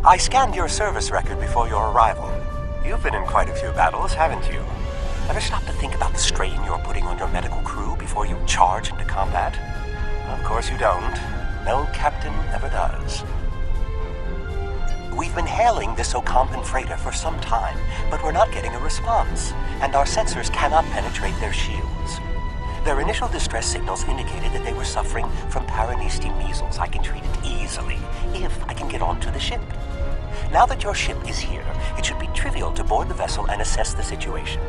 I scanned your service record before your arrival. You've been in quite a few battles, haven't you? Ever stop to think about the strain you're putting on your medical crew before you charge into combat? Of course you don't. No captain ever does. We've been hailing this Ocampan freighter for some time, but we're not getting a response, and our sensors cannot penetrate their shields. Their initial distress signals indicated that they were suffering from Terranische measles. I can treat it easily, if I can get onto the ship. Now that your ship is here, it should be trivial to board the vessel and assess the situation.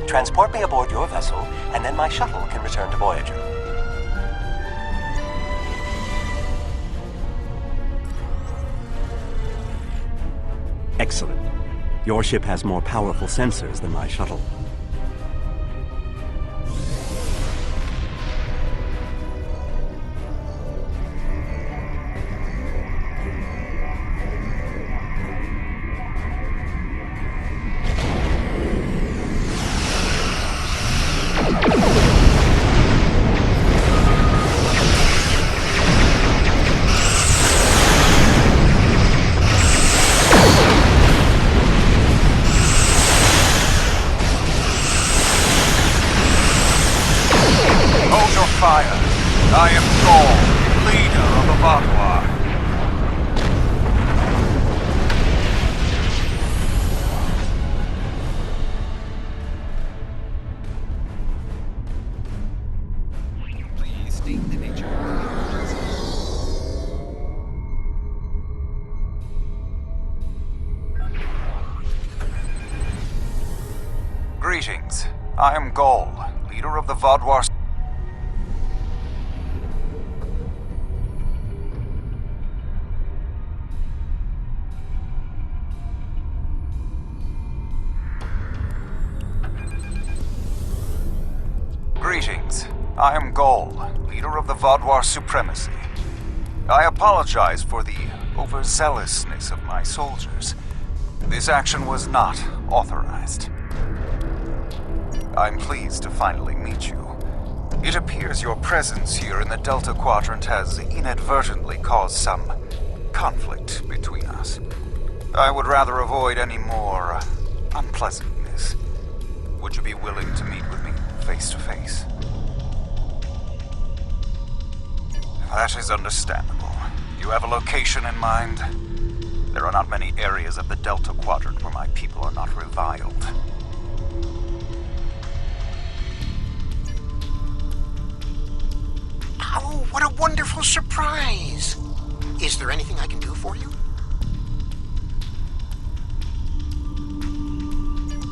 Transport me aboard your vessel, and then my shuttle can return to Voyager. Excellent. Your ship has more powerful sensors than my shuttle. Greetings. I am Gol, leader of the Vaudois. Greetings. I am Gol, leader of the Vaudois supremacy. I apologize for the overzealousness of my soldiers. This action was not authorized. I'm pleased to finally meet you. It appears your presence here in the Delta Quadrant has inadvertently caused some conflict between us. I would rather avoid any more unpleasantness. Would you be willing to meet with me face to face? That is understandable. You have a location in mind? There are not many areas of the Delta Quadrant where my people are not reviled. Oh, what a wonderful surprise! Is there anything I can do for you?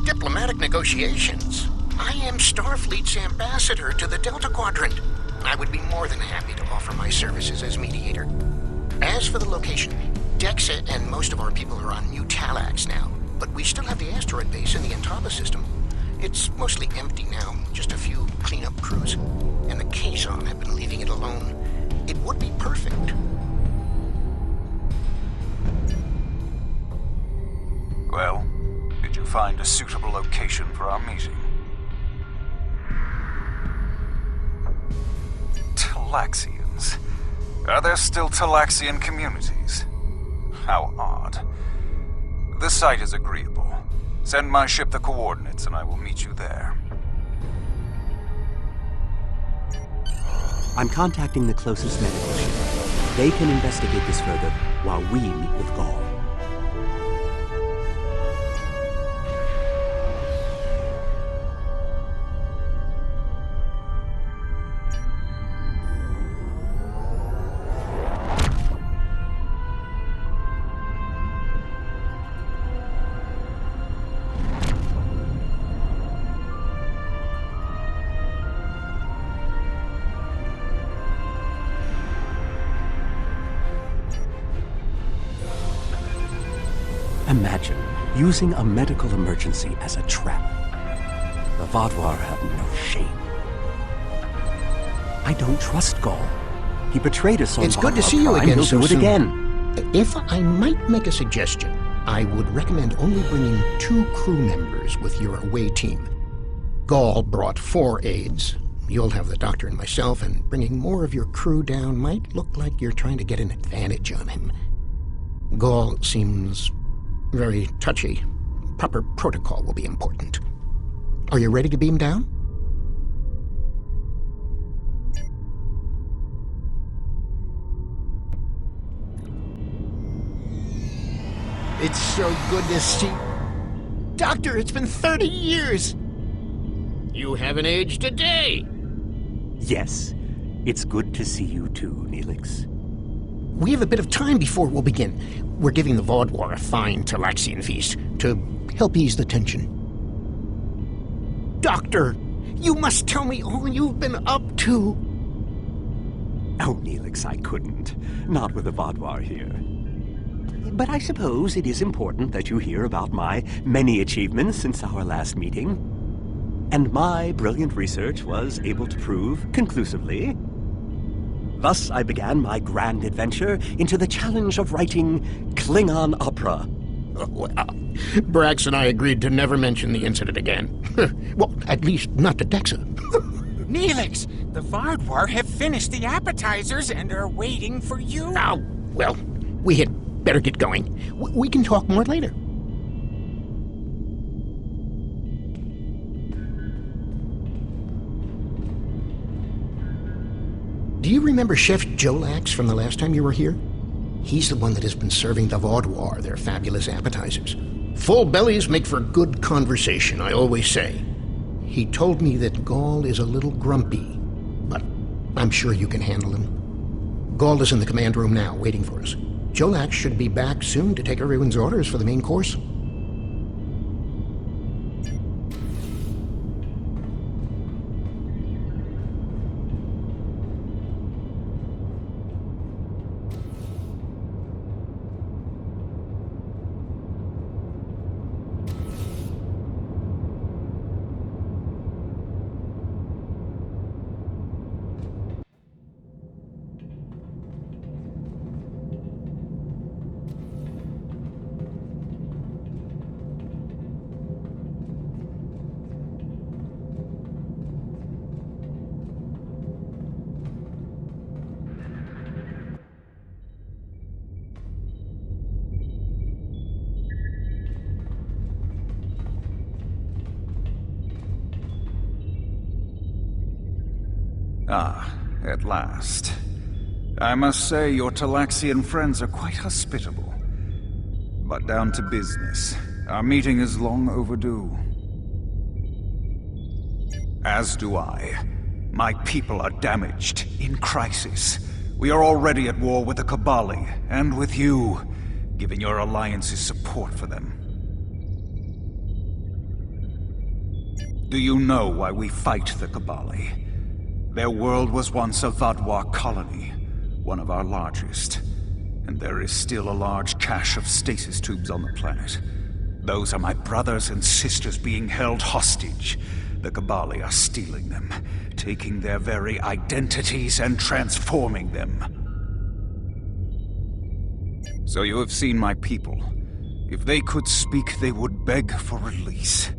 Diplomatic negotiations. I am Starfleet's ambassador to the Delta Quadrant. I would be more than happy to offer my services as mediator. As for the location, Dexa and most of our people are on New Talax now, but we still have the asteroid base in the Entaba system. It's mostly empty now, just a few cleanup crews, and the Kazon have been leaving it alone. It would be perfect. Well, did you find a suitable location for our meeting? Talaxians? Are there still Talaxian communities? How odd. The site is agreeable. Send my ship the coordinates and I will meet you there. I'm contacting the closest medical ship. They can investigate this further while we meet with Gol. Imagine using a medical emergency as a trap. The Vaudois have no shame. I don't trust Gol. He betrayed us on It's good to see you again He'll so do it soon. again. If I might make a suggestion, I would recommend only bringing 2 crew members with your away team. Gol brought 4 aides. You'll have the doctor and myself, and bringing more of your crew down might look like you're trying to get an advantage on him. Gaul seems very touchy. Proper protocol will be important. Are you ready to beam down? It's so good to see... Doctor, it's been 30 years! You haven't aged a day. Yes, it's good to see you too, Neelix. We have a bit of time before we'll begin. We're giving the Vaudouar a fine Talaxian feast to help ease the tension. Doctor, you must tell me all you've been up to. Oh, Neelix, I couldn't. Not with the Vaudouar here. But I suppose it is important that you hear about my many achievements since our last meeting. And my brilliant research was able to prove conclusively. Thus, I began my grand adventure into the challenge of writing Klingon opera. Well, Brax and I agreed to never mention the incident again. Well, at least not to Dexa. Neelix, the Vaudouar have finished the appetizers and are waiting for you. Oh, well, we had better get going. We can talk more later. Do you remember Chef Jolax from the last time you were here? He's the one that has been serving the Vaudouar their fabulous appetizers. Full bellies make for good conversation, I always say. He told me that Gaul is a little grumpy, but I'm sure you can handle him. Gaul is in the command room now, waiting for us. Jolax should be back soon to take everyone's orders for the main course. Ah, at last. I must say your Talaxian friends are quite hospitable. But down to business. Our meeting is long overdue. As do I. My people are damaged, in crisis. We are already at war with the Cabali, and with you, giving your alliances support for them. Do you know why we fight the Cabali? Their world was once a Vaudouar colony, one of our largest. And there is still a large cache of stasis tubes on the planet. Those are my brothers and sisters being held hostage. The Cabali are stealing them, taking their very identities and transforming them. So you have seen my people. If they could speak, they would beg for release.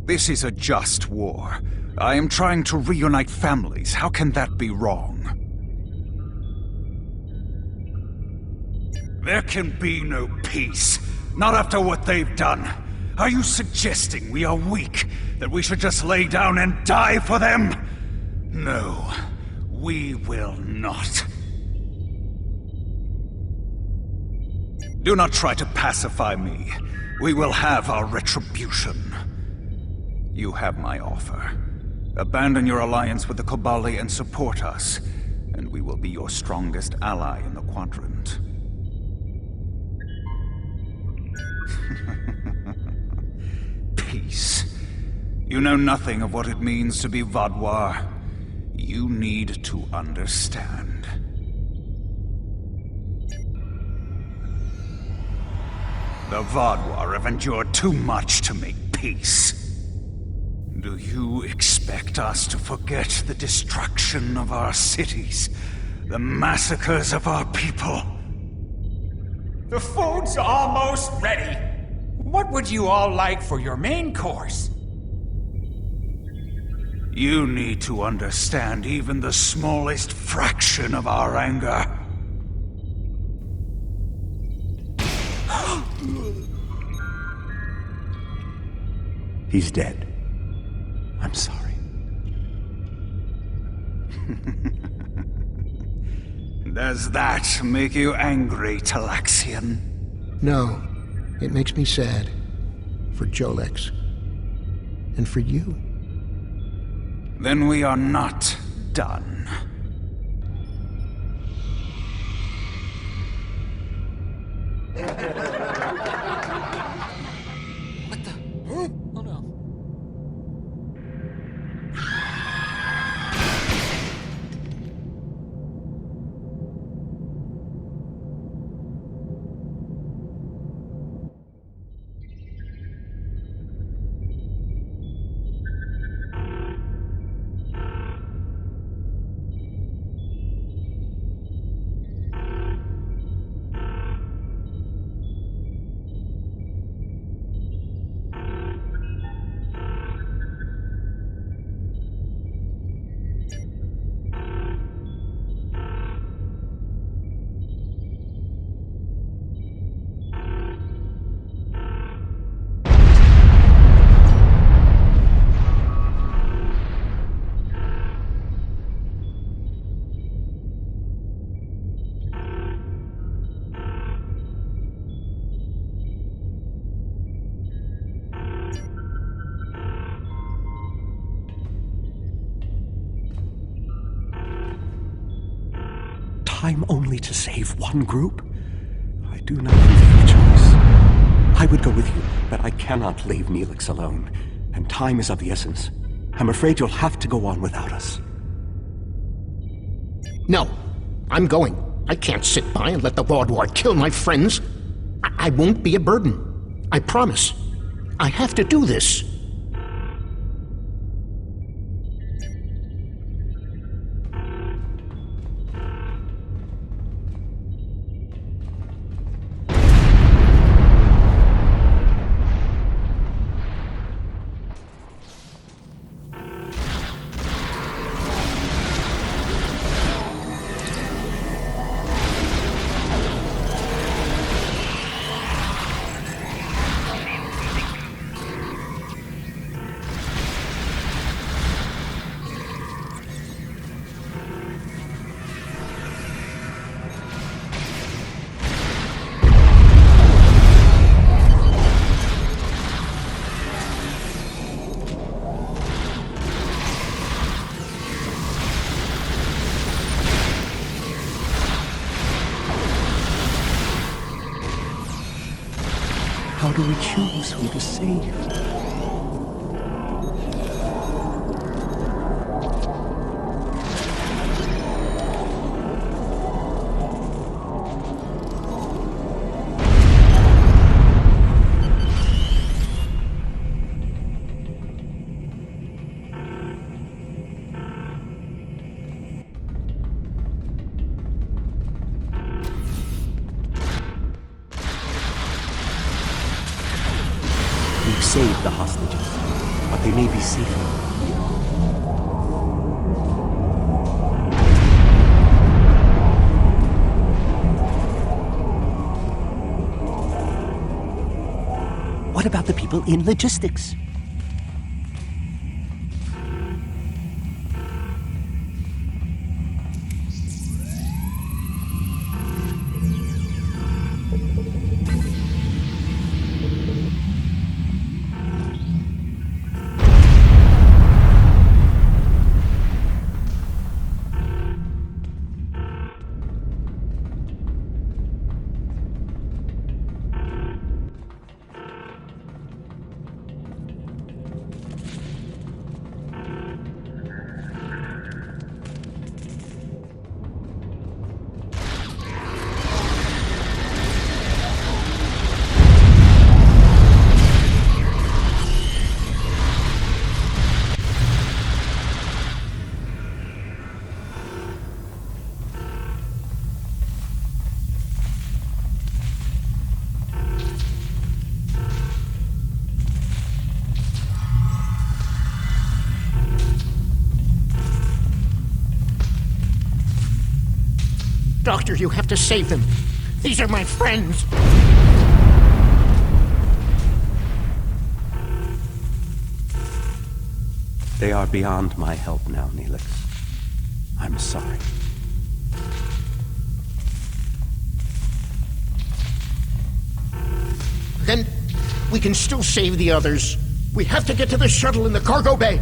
This is a just war. I am trying to reunite families. How can that be wrong? There can be no peace. Not after what they've done. Are you suggesting we are weak? That we should just lay down and die for them? No, we will not. Do not try to pacify me. We will have our retribution. You have my offer. Abandon your alliance with the Cabali and support us, and we will be your strongest ally in the Quadrant. Peace. You know nothing of what it means to be Vaudouar. You need to understand. The Vaudouar have endured too much to make peace. Do you expect us to forget the destruction of our cities? The massacres of our people? The food's almost ready. What would you all like for your main course? You need to understand even the smallest fraction of our anger. He's dead. I'm sorry. Does that make you angry, Talaxian? No, it makes me sad. For Jolex. And for you. Then we are not done. What the? Huh? Oh no. Time only to save one group? I do not have a choice. I would go with you, but I cannot leave Neelix alone. And time is of the essence. I'm afraid you'll have to go on without us. No, I'm going. I can't sit by and let the Vaudouar kill my friends. I won't be a burden. I promise. I have to do this. How do we choose who to save? Save the hostages, but they may be safer here. What about the people in logistics? Doctor, you have to save them. These are my friends. They are beyond my help now, Neelix. I'm sorry. Then we can still save the others. We have to get to the shuttle in the cargo bay.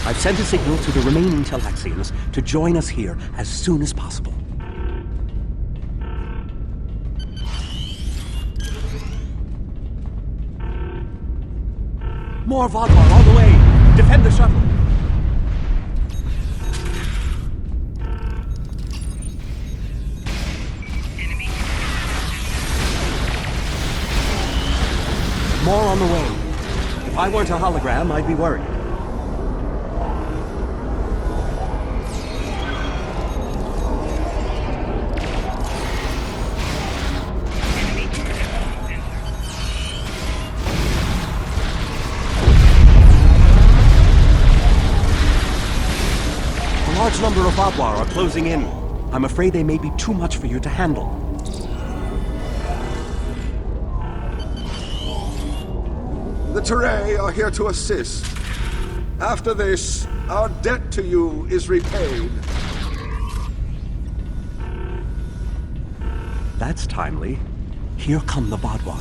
I've sent a signal to the remaining Talaxians to join us here as soon as possible. More Vodvar all the way! Defend the shuttle! More on the way. If I weren't a hologram, I'd be worried. A large number of Vodvar are closing in. I'm afraid they may be too much for you to handle. The Terrae are here to assist. After this, our debt to you is repaid. That's timely. Here come the Vodvar.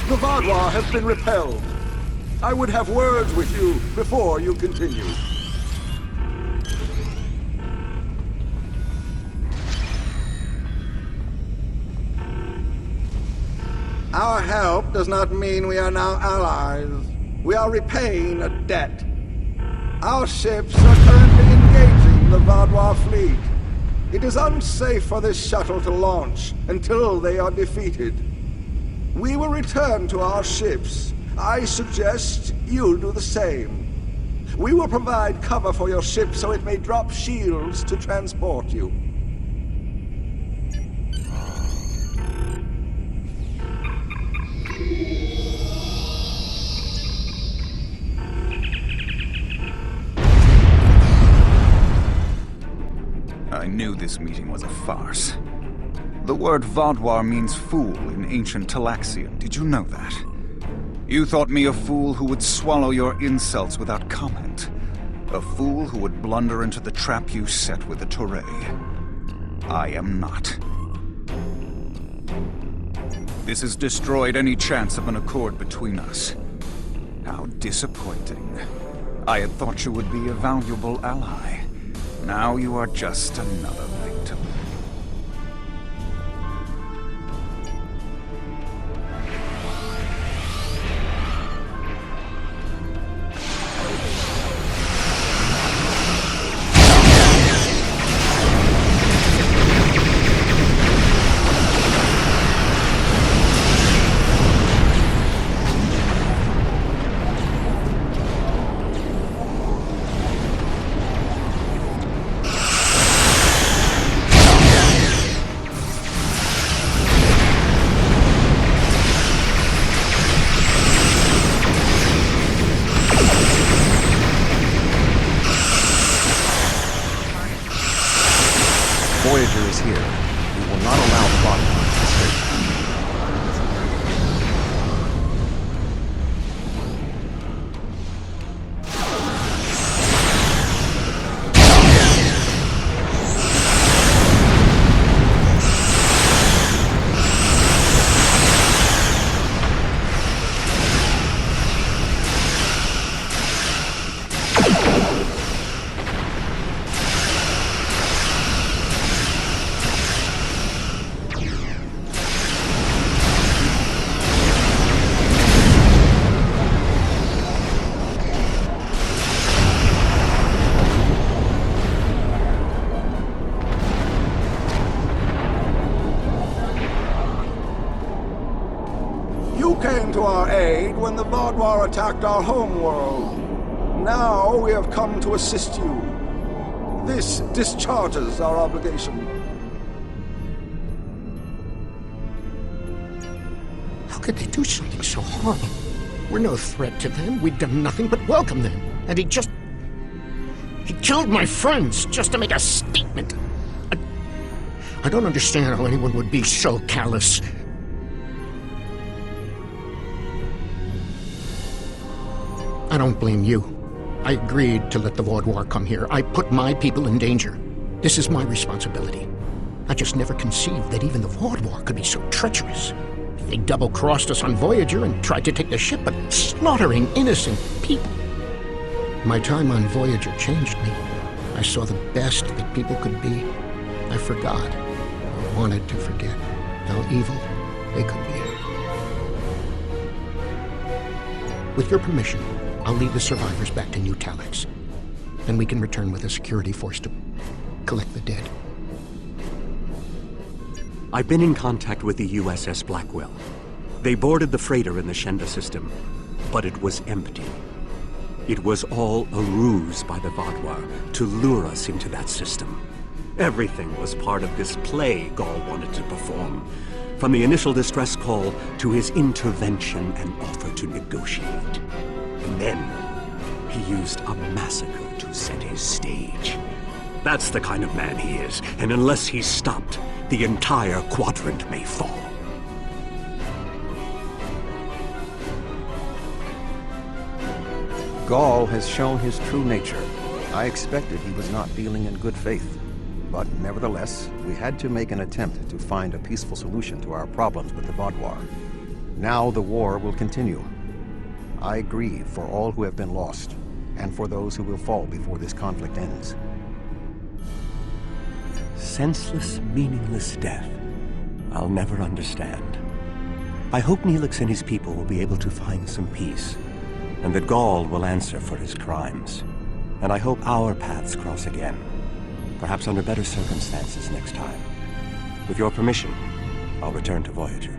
The Vodvar have been repelled. I would have words with you before you continue. Our help does not mean we are now allies. We are repaying a debt. Our ships are currently engaging the Vodvar fleet. It is unsafe for this shuttle to launch until they are defeated. We will return to our ships. I suggest you do the same. We will provide cover for your ship so it may drop shields to transport you. I knew this meeting was a farce. The word Vodvar means fool in ancient Talaxian. Did you know that? You thought me a fool who would swallow your insults without comment. A fool who would blunder into the trap you set with the Terrae. I am not. This has destroyed any chance of an accord between us. How disappointing. I had thought you would be a valuable ally. Now you are just another victim. You came to our aid when the Vaudois attacked our homeworld. Now we have come to assist you. This discharges our obligation. How could they do something so horrible? We're no threat to them. We've done nothing but welcome them. And he killed my friends just to make a statement. I don't understand how anyone would be so callous. I don't blame you. I agreed to let the Vaudois come here. I put my people in danger. This is my responsibility. I just never conceived that even the Vaudois could be so treacherous. They double-crossed us on Voyager and tried to take the ship, but slaughtering innocent people. My time on Voyager changed me. I saw the best that people could be. I forgot, or wanted to forget, how evil they could be. With your permission, I'll lead the survivors back to New Talax. Then we can return with a security force to collect the dead. I've been in contact with the USS Blackwell. They boarded the freighter in the Shenda system, but it was empty. It was all a ruse by the Vaudois to lure us into that system. Everything was part of this play Gaul wanted to perform, from the initial distress call to his intervention and offer to negotiate. And then he used a massacre to set his stage. That's the kind of man he is, and unless he's stopped, the entire Quadrant may fall. Gaul has shown his true nature. I expected he was not dealing in good faith. But nevertheless, we had to make an attempt to find a peaceful solution to our problems with the Vaudois. Now the war will continue. I grieve for all who have been lost, and for those who will fall before this conflict ends. Senseless, meaningless death. I'll never understand. I hope Neelix and his people will be able to find some peace, and that Gaul will answer for his crimes. And I hope our paths cross again, perhaps under better circumstances next time. With your permission, I'll return to Voyager.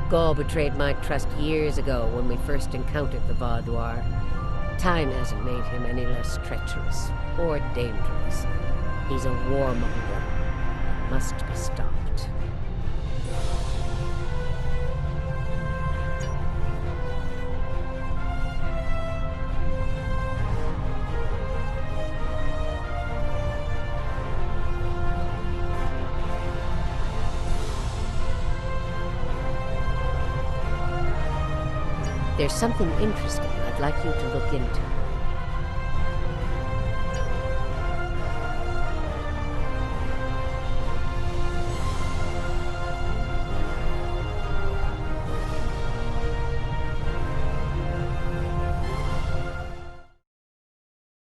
Gaul betrayed my trust years ago when we first encountered the Vaudois. Time hasn't made him any less treacherous or dangerous. He's a warmonger. Must be stopped. There's something interesting I'd like you to look into.